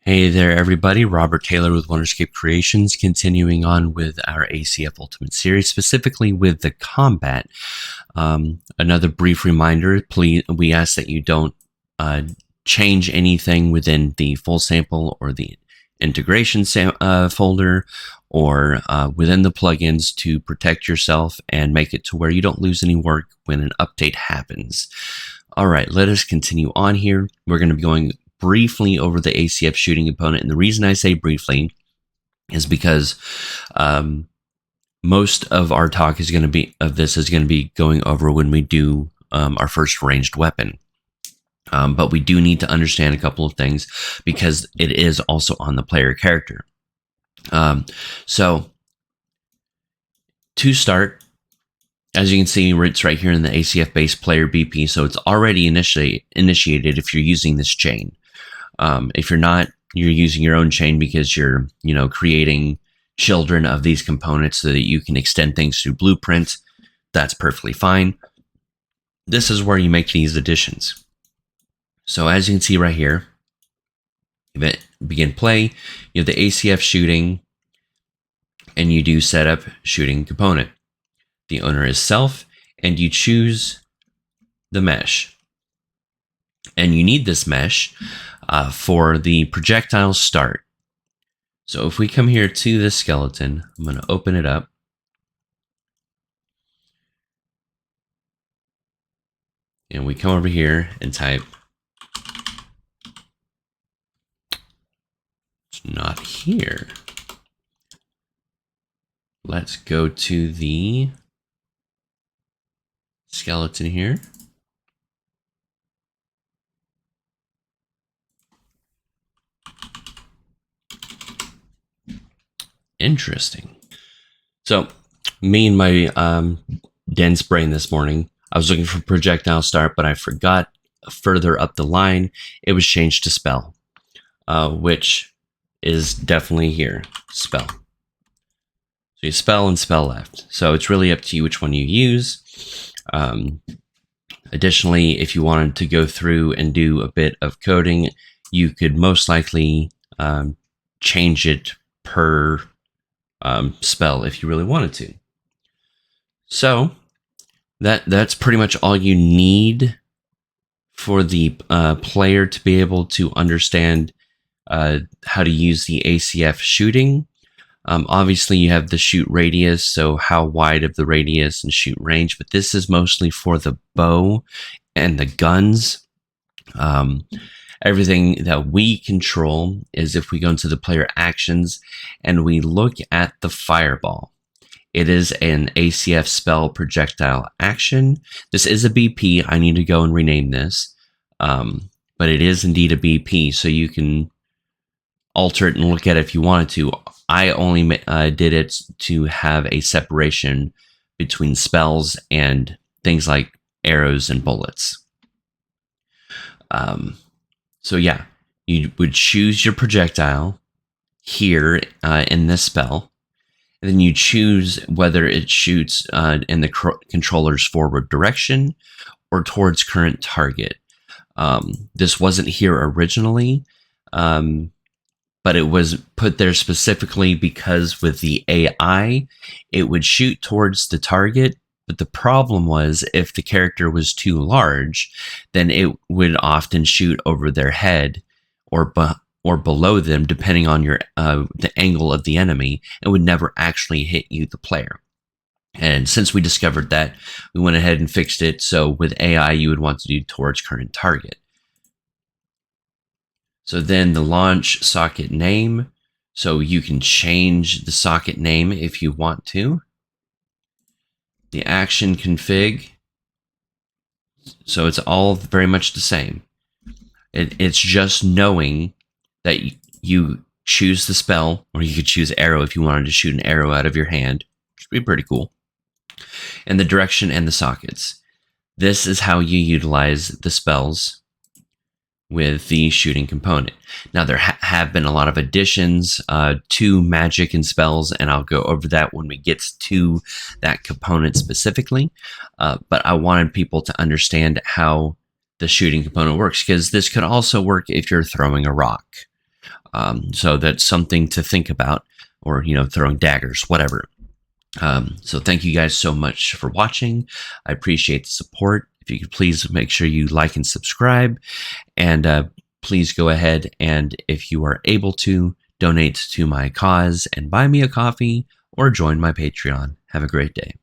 Hey there, everybody. Robert Taylor with Wonderscape Creations, continuing on with our ACF Ultimate series, specifically with the combat. Another brief reminder, please, we ask that you don't change anything within the full sample or the integration folder or within the plugins to protect yourself and make it to where you don't lose any work when an update happens. All right, let us continue on here. We're going to be going briefly over the ACF shooting component. And the reason I say briefly is because most of our talk is going to be going over when we do our first ranged weapon. But we do need to understand a couple of things because it is also on the player character. So to start, as you can see, it's right here in the ACF base player BP. So it's already initiated if you're using this chain. If you're not, you're using your own chain because you're, creating children of these components so that you can extend things through Blueprint. That's perfectly fine. This is where you make these additions. So as you can see right here, begin play, you have the ACF shooting, and you do setup shooting component. The owner is self, and you choose the mesh. And you need this mesh for the projectile start. So if we come here to this skeleton, I'm going to open it up. And we come over here and type, it's not here. Let's go to the skeleton here. Interesting. So me and my dense brain this morning, I was looking for projectile start, but I forgot further up the line, it was changed to spell, which is definitely here, spell. So you spell and spell left. So it's really up to you which one you use. Additionally, if you wanted to go through and do a bit of coding, you could most likely change it per spell if you really wanted to. So that's pretty much all you need for the player to be able to understand how to use the ACF shooting. Obviously, you have the shoot radius, so how wide of the radius and shoot range, but this is mostly for the bow and the guns. Everything that we control is if we go into the player actions and we look at the fireball. It is an ACF spell projectile action. This is a BP. I need to go and rename this. But it is indeed a BP, so you can alter it and look at it if you wanted to. I only did it to have a separation between spells and things like arrows and bullets. So yeah, you would choose your projectile here in this spell, and then you choose whether it shoots in the controller's forward direction or towards current target. This wasn't here originally, but it was put there specifically because with the AI, it would shoot towards the target. But the problem was if the character was too large, then it would often shoot over their head or below them, depending on your the angle of the enemy, and would never actually hit you, the player. And since we discovered that, we went ahead and fixed it. So with AI, you would want to do towards current target. So then the launch socket name. So you can change the socket name if you want to. The action config. So it's all very much the same. It's just knowing that you choose the spell, or you could choose arrow if you wanted to shoot an arrow out of your hand, which would be pretty cool. And the direction and the sockets. This is how you utilize the spells with the shooting component. Now, there have been a lot of additions to magic and spells, and I'll go over that when we get to that component specifically. But I wanted people to understand how the shooting component works, because this could also work if you're throwing a rock. So that's something to think about, or, throwing daggers, whatever. So thank you guys so much for watching. I appreciate the support. If you could please make sure you like and subscribe, and please go ahead and, if you are able to, donate to my cause and buy me a coffee or join my Patreon. Have a great day.